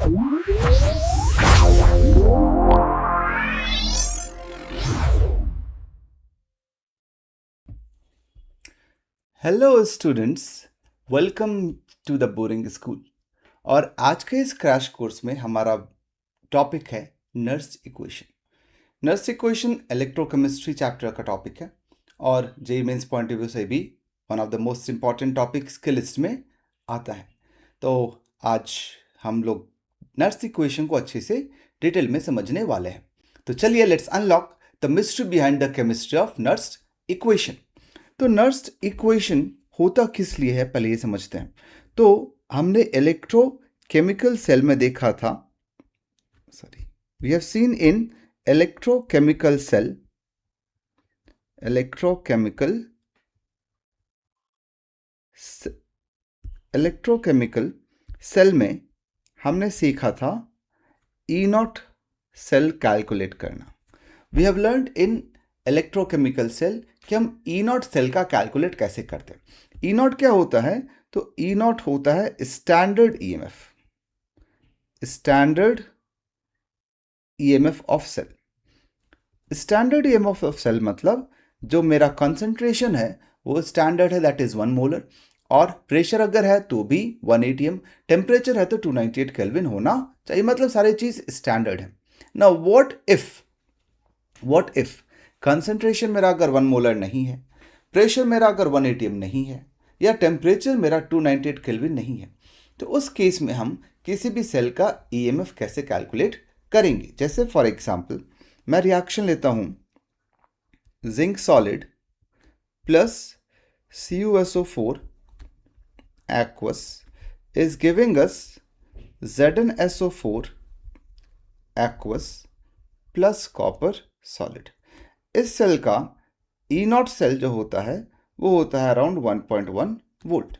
Hello students, welcome to the boring school. और आज के इस क्रैश कोर्स में हमारा टॉपिक है Nernst equation. Nernst equation electrochemistry chapter का टॉपिक है और JEE mains point of view से भी one of the most important topics के लिस्ट में आता है। तो आज हम लोग नर्स इक्वेशन को अच्छे से डिटेल में समझने वाले हैं। तो चलिए let's unlock the mystery behind the chemistry of Nernst equation. तो नर्स इक्वेशन होता किस लिए है पहले ये समझते हैं। तो हमने इलेक्ट्रोकेमिकल सेल में देखा था, we have seen in electrochemical cell में हमने सीखा था ई नॉट सेल कैलकुलेट करना। We have learned in electrochemical cell कि हम ई नॉट सेल का कैलकुलेट कैसे करते हैं। ई नॉट क्या होता है? तो ई नॉट होता है standard EMF of cell. Standard EMF of cell मतलब जो मेरा कंसंट्रेशन है वो स्टैंडर्ड है, दैट इज 1 मोलर, और प्रेशर अगर है तो भी 1 atm, टेम्परेचर है तो 298 केल्विन होना चाहिए, मतलब सारी चीज स्टैंडर्ड है ना। व्हाट इफ कंसंट्रेशन मेरा अगर 1 मोलर नहीं है, प्रेशर मेरा अगर 1 atm नहीं है, या टेम्परेचर मेरा 298 केल्विन नहीं है, तो उस केस में हम किसी भी सेल का ईएमएफ कैसे कैलकुलेट करेंगे। जैसे फॉर एग्जांपल मैं रिएक्शन लेता हूं zinc solid plus CuSO4 aqueous is giving us ZnSO4 aqueous plus copper solid. इस सेल का ई नॉट सेल जो होता है वो होता है अराउंड 1.1 वोल्ट।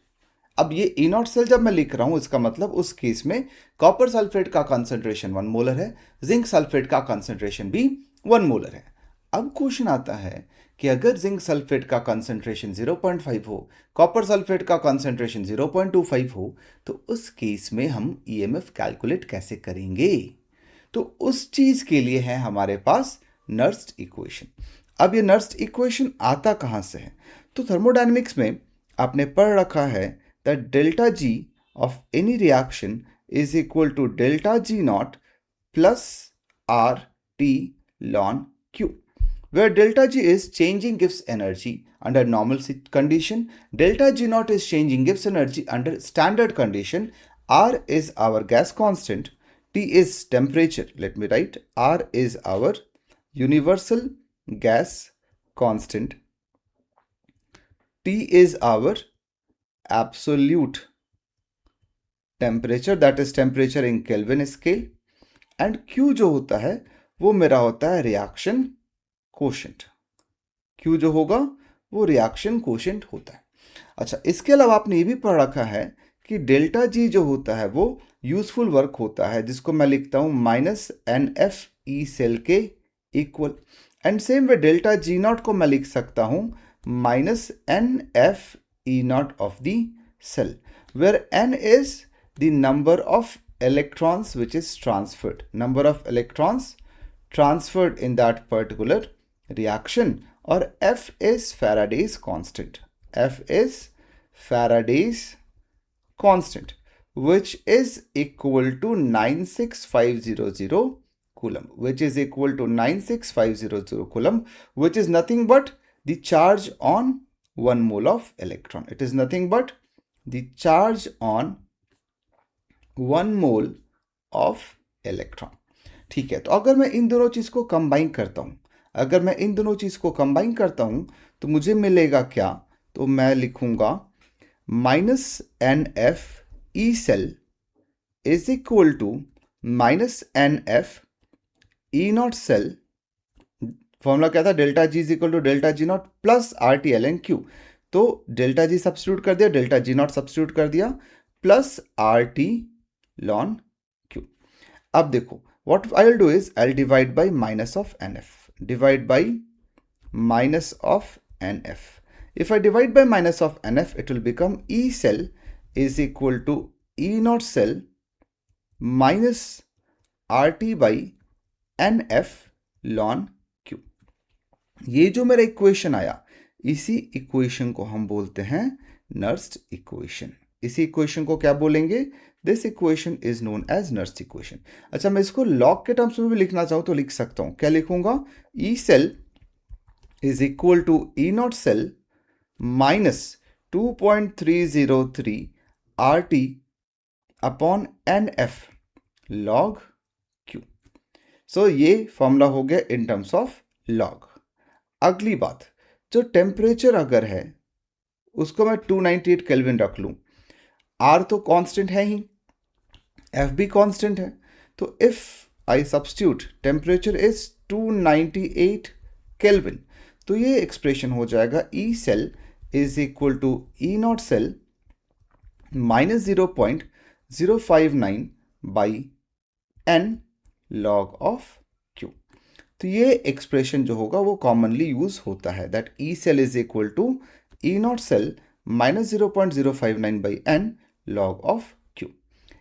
अब ये ई नॉट सेल जब मैं लिख रहा हूं, इसका मतलब उस केस में कॉपर सल्फेट का कंसंट्रेशन 1 मोलर है, जिंक सल्फेट का कंसंट्रेशन भी 1 मोलर है। अब क्वेश्चन आता है कि अगर जिंक सल्फेट का कंसंट्रेशन 0.5 हो, कॉपर सल्फेट का कंसंट्रेशन 0.25 हो, तो उस केस में हम ईएमएफ कैलकुलेट कैसे करेंगे? तो उस चीज के लिए है हमारे पास नर्स इक्वेशन। अब ये नर्स इक्वेशन आता कहां से है? तो थर्मोडायनेमिक्स में आपने पढ़ रखा है that delta G of any reaction is equal to delta G naught plus R T ln Q, where delta G is changing gives energy under normal condition, delta G naught is changing gives energy under standard condition, R is our gas constant, T is temperature, let me write, R is our universal gas constant, T is our absolute temperature, that is temperature in Kelvin scale, and Q जो होता है वो मेरा होता है reaction quotient. Q जो होगा वो रिएक्शन कोशेंट होता है। अच्छा, इसके अलावा आपने ये भी पढ़ रखा है कि डेल्टा जी जो होता है वो यूजफुल वर्क होता है, जिसको मैं लिखता हूं -NF E सेल के इक्वल। And same way delta G naught को मैं लिख सकता हूं -NF E naught of the cell, where N is the number of electrons which is transferred, number of electrons transferred in that particular reaction, or F is Faraday's constant. F is Faraday's constant, which is equal to 96500 coulomb, which is equal to 96500 coulomb, which is nothing but the charge on 1 mole of electron. It is nothing but the charge on 1 mole of electron. ठीक है, तो अगर मैं इन दोनों चीज को combine करता हूं तो मुझे मिलेगा क्या? तो मैं लिखूंगा -NF E cell is equal to -NF E naught cell. Formula क्या था? Delta G is equal to delta G naught plus RT ln Q। तो डेल्टा जी सब्स्टिट्यूट कर दिया, डेल्टा जी नॉट सब्स्टिट्यूट कर दिया, प्लस RT ln Q। अब देखो, what I'll do is I'll divide by minus of NF. Divide by minus of NF. If I divide by minus of NF, it will become E cell is equal to E naught cell minus RT by NF ln Q। ये जो मेरा equation आया, इसी equation को हम बोलते हैं Nernst equation. इसी इक्वेशन को क्या बोलेंगे? This equation is known as Nernst equation. अच्छा, मैं इसको लॉग के टर्म्स में भी लिखना चाहूँ तो लिख सकता हूँ। क्या लिखूंगा? E cell is equal to E naught cell minus 2.303 RT upon NF log Q। सो ये फॉर्मूला हो गया इन टर्म्स ऑफ लॉग। अगली बात, जो टेम्परेचर अगर है उसको मैं 298 केल्विन रख लूं, R तो कांस्टेंट है ही, F भी कांस्टेंट है, तो if I substitute temperature is 298 kelvin, तो ये एक्सप्रेशन हो जाएगा E cell is equal to E naught cell minus 0.059 by N log of Q। तो ये एक्सप्रेशन जो होगा वो कॉमनली यूज होता है, that E cell is equal to E naught cell minus 0.059 by N log of Q।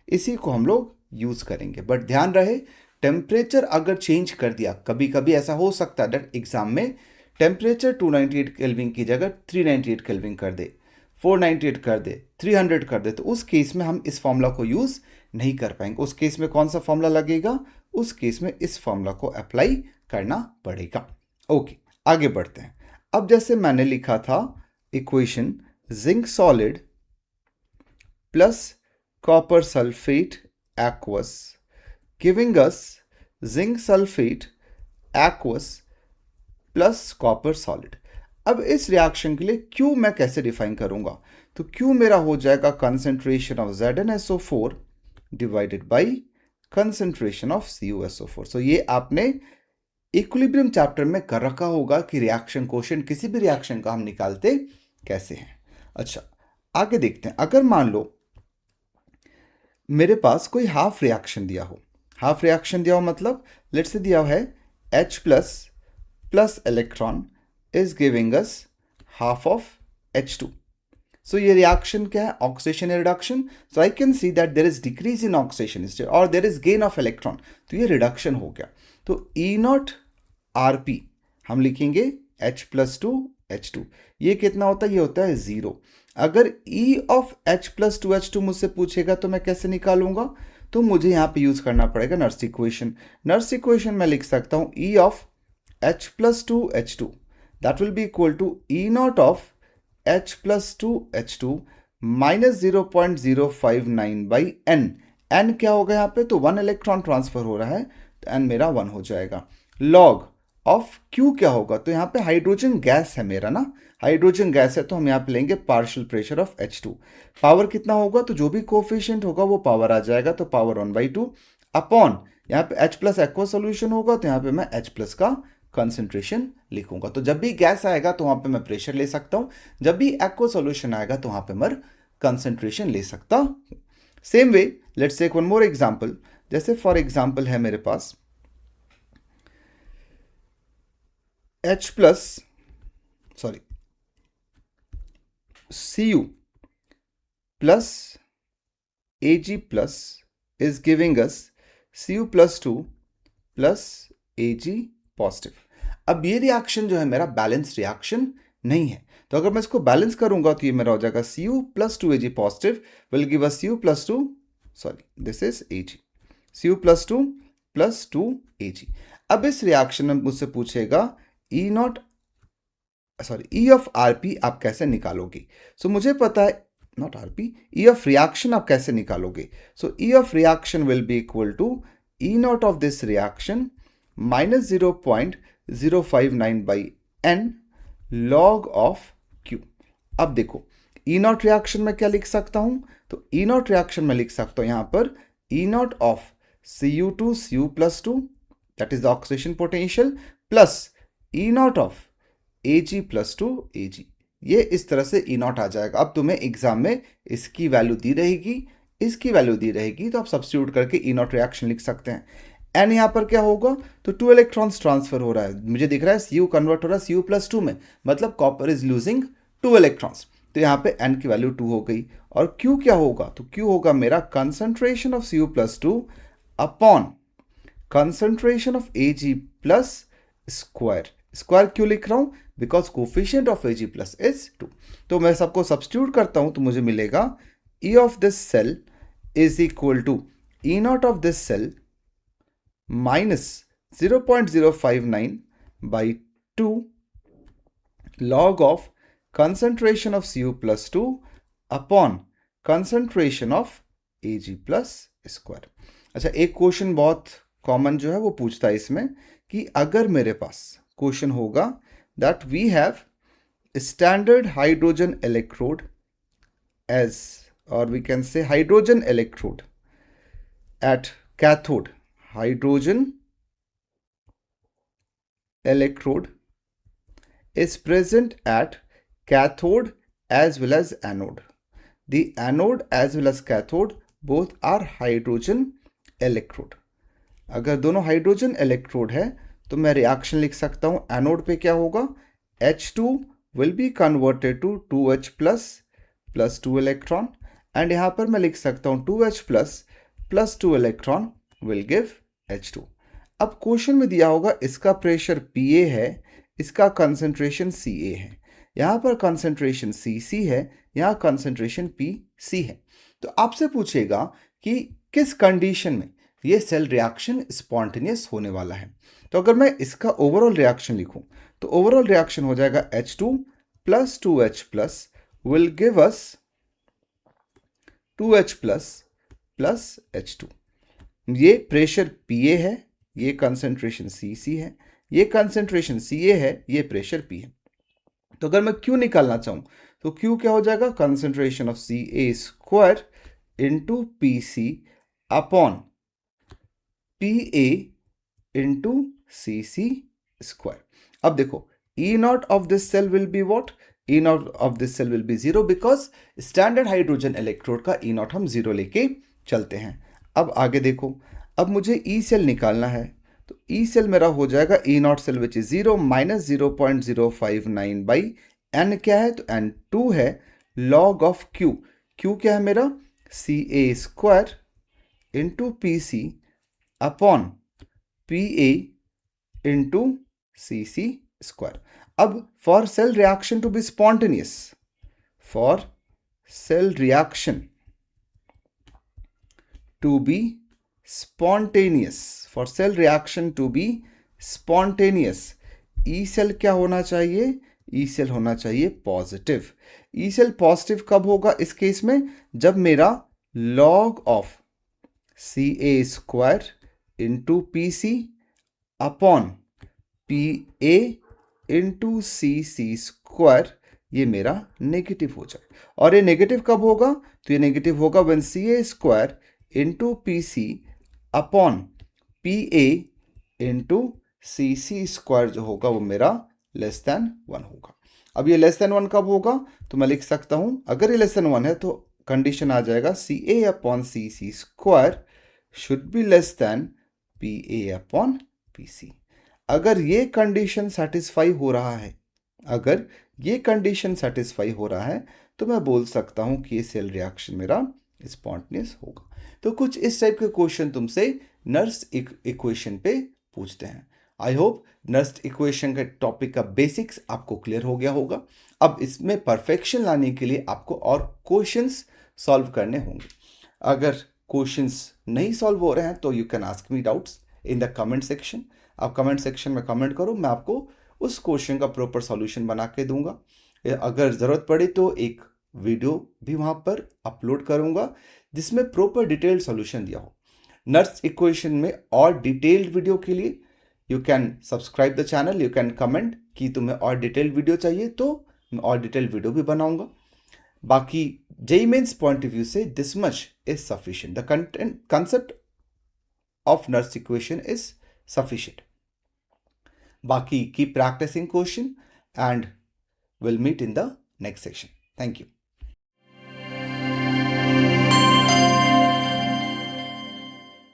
इसी को हम लोग यूज करेंगे, बट ध्यान रहे टेम्परेचर अगर चेंज कर दिया, कभी कभी ऐसा हो सकता है दैट एग्जाम में टेम्परेचर 298 केल्विन की जगह 398 केल्विन कर दे, 498 कर दे, 300 कर दे, तो उस केस में हम इस फॉर्मूला को यूज नहीं कर पाएंगे। उस केस में कौन सा फॉर्मूला लगेगा? उस केस में इस फॉर्मूला को अप्लाई करना पड़ेगा। ओके, आगे बढ़ते हैं। अब जैसे मैंने लिखा था equation zinc solid plus copper sulphate aqueous giving us zinc sulphate aqueous plus copper solid. अब इस रिएक्शन के लिए Q मैं कैसे डिफाइन करूंगा? तो Q मेरा हो जाएगा concentration of ZnSO4 divided by concentration of CuSO4। सो ये आपने इक्विलिब्रियम चैप्टर में कर रखा होगा कि रिएक्शन कोएफिशिएंट किसी भी रिएक्शन का हम निकालते कैसे हैं। अच्छा, आगे देखते हैं। अगर मान लो मेरे पास कोई हाफ रिएक्शन दिया हो, हाफ रिएक्शन दिया हो मतलब लेट्स से दिया है H plus electron is giving us half of H2. So ये reaction क्या है? Oxidation and reduction. So I can see that there is decrease in oxidation state or there is gain of electron. तो ये reduction हो गया। तो E naught RP हम लिखेंगे H plus 2 H2। ये कितना होता है? ये होता है 0। अगर E of H plus 2 H2 मुझसे पूछेगा तो मैं कैसे निकालूंगा? तो मुझे यहाँ पे यूज करना पड़ेगा नर्स इक्वेशन। नर्स इक्वेशन में लिख सकता हूँ E of H plus 2 H2 that will be equal to E naught of H plus 2 H2 minus 0.059 by N। N क्या होगा यहाँ पे? तो 1 इलेक्ट्रॉन ट्रांसफर हो रहा है, तो N मेरा 1 हो जाएगा। log ऑफ Q क्या होगा? तो यहाँ पे हाइड्रोजन गैस है मेरा ना, हाइड्रोजन गैस है, तो हम यहाँ पे लेंगे partial pressure of H2। Power कितना होगा? तो जो भी कोफिशिएंट होगा वो पावर आ जाएगा, तो पावर 1/2 अपॉन यहाँ पे H प्लस एक्वा सोल्यूशन होगा, तो यहाँ पे मैं H प्लस का कंसंट्रेशन लिखूंगा। तो जब भी गैस आएगा तो वहां पे मैं प्रेशर ले सकता हूं, जब भी एक्वा सॉल्यूशन आएगा तो वहां पे मैं कंसंट्रेशन ले सकता हूं। Same way let's take one more example. जैसे फॉर एग्जांपल है मेरे पास Cu plus Ag plus is giving us Cu plus 2 plus Ag positive. अब ये रिएक्शन जो है मेरा बैलेंस रिएक्शन नहीं है, तो अगर मैं इसको बैलेंस करूंगा तो ये मेरा हो जाएगा Cu plus 2Ag positive will give us Cu plus 2, this is Ag, Cu plus 2 plus 2Ag। अब इस रिएक्शन में मुझसे पूछेगा E ऑफ Rp आप कैसे निकालोगे? सो मुझे पता है naught Rp, E of reaction आप कैसे निकालोगे? So E of reaction will be equal to E naught of this reaction minus 0.059 by N log of Q। अब देखो E नॉट रिएक्शन में क्या लिख सकता हूं? तो E नॉट रिएक्शन में लिख सकता हूं यहां पर E naught of Cu2 Cu plus 2 that is the oxidation potential plus E naught of Ag plus 2 Ag। ये इस तरह से E नॉट आ जाएगा। अब तुम्हें एग्जाम में इसकी वैल्यू दी रहेगी, इसकी वैल्यू दी रहेगी, तो आप सब्स्टिट्यूट करके E नॉट रिएक्शन लिख सकते हैं। N यहाँ पर क्या होगा? तो 2 इलेक्ट्रॉन्स ट्रांसफर हो रहा है, मुझे दिख रहा है Cu कन्वर्ट हो रहा है Cu plus 2 में, मतलब कॉपर इज लूजिंग 2 इलेक्ट्रॉन्स। तो यहाँ पे n की वैल्यू 2 हो गई। और Q क्या होगा, तो Q होगा मेरा concentration of Cu+2 upon concentration of Ag plus square. Square क्यों लिख रहा हूं, because coefficient of Ag plus is 2। तो मैं सबको सब्स्टिट्यूट करता हूं तो मुझे मिलेगा E of this cell is equal to E naught of this cell minus 0.059 by 2 log of concentration of Cu+2 upon concentration of Ag plus square। अच्छा, एक क्वेश्चन बहुत कॉमन जो है वो पूछता है इसमें कि अगर मेरे पास क्वेश्चन होगा that we have standard hydrogen electrode as, और we can say hydrogen electrode at cathode, hydrogen electrode is present at cathode as well as anode. The anode as well as cathode both are hydrogen electrode. अगर दोनों hydrogen electrode है तो मैं reaction लिख सकता हूं, anode पे क्या होगा, H2 will be converted to 2H plus 2 electron, and यहां पर मैं लिख सकता हूं 2H plus 2 electron will give H2। अब क्वेश्चन में दिया होगा इसका प्रेशर Pa है, इसका कंसंट्रेशन Ca है, यहाँ पर कंसंट्रेशन Cc है, यहाँ कंसंट्रेशन Pc है। तो आपसे पूछेगा कि किस कंडीशन में ये सेल रिएक्शन स्पॉन्टेनियस होने वाला है। तो अगर मैं इसका ओवरऑल रिएक्शन लिखूं तो ओवरऑल रिएक्शन हो जाएगा H2 plus 2H plus will give us 2H plus H2। ये प्रेशर Pa है, ये कंसंट्रेशन Cc है, ये कंसंट्रेशन Ca है, ये प्रेशर P है। तो अगर मैं Q निकालना चाहूं तो Q क्या हो जाएगा, concentration of Ca square into Pc upon Pa into Cc square. अब देखो E naught of this cell will be what, E naught of this cell will be 0 because standard hydrogen electrode का E naught हम 0 लेके चलते हैं। अब आगे देखो, अब मुझे E सेल निकालना है तो E सेल मेरा हो जाएगा E naught cell which is 0 minus 0.059 by N क्या है, तो N2 है लॉग ऑफ Q। Q क्या है मेरा, Ca square into Pc upon Pa into Cc square. अब for cell reaction to be spontaneous, for cell reaction to be spontaneous, for cell reaction to be spontaneous, E cell क्या होना चाहिए, E cell होना चाहिए positive. E cell positive कब होगा इस case में, जब मेरा log of Ca square into Pc upon Pa into Cc square ये मेरा नेगेटिव हो जाए। और ये नेगेटिव कब होगा, तो ये नेगेटिव होगा when Ca square into Pc upon Pa into Cc square जो होगा वो मेरा लेस देन 1 होगा। अब ये लेस देन 1 कब होगा, तो मैं लिख सकता हूं अगर ये लेस देन 1 है तो कंडीशन आ जाएगा Ca upon Cc square should be less than Pa upon Pc। अगर ये कंडीशन सेटिस्फाई हो रहा है, अगर ये कंडीशन सेटिस्फाई हो रहा है तो मैं बोल सकता हूं कि ये सेल रिएक्शन मेरा स्पॉन्टेनियस होगा। तो कुछ इस टाइप के क्वेश्चन तुमसे नर्स इक्वेशन पे पूछते हैं। आई होप नर्स इक्वेशन के टॉपिक का बेसिक्स आपको क्लियर हो गया होगा। अब इसमें परफेक्शन लाने के लिए आपको और क्वेश्चंस सॉल्व करने होंगे। अगर क्वेश्चंस नहीं सॉल्व हो रहे हैं तो you can ask me doubts in the comment section. आप कमेंट सेक्शन में कमेंट करो, मैं आपको उस क्वेश्चन का प्रॉपर सॉल्यूशन बना के दूंगा। अगर ज़रूरत पड़े तो एक वीडियो भी वहाँ पर अपलोड करूँगा जिसमें प्रॉपर डिटेल्ड सॉल्यूशन दिया हो। नर्स इक्वेशन में और डिटेल्ड वीडियो के लिए you can subscribe the channel, you can comment कि तुम्हें और डिटेल्ड वीडियो चाहिए तो मैं और डिटेल्ड वीडियो भी बनाऊंगा। बाकी JEE mains point of view से this much is sufficient, the concept of Nernst equation is sufficient. बाकी keep practising question and we'll meet in the next section. Thank you.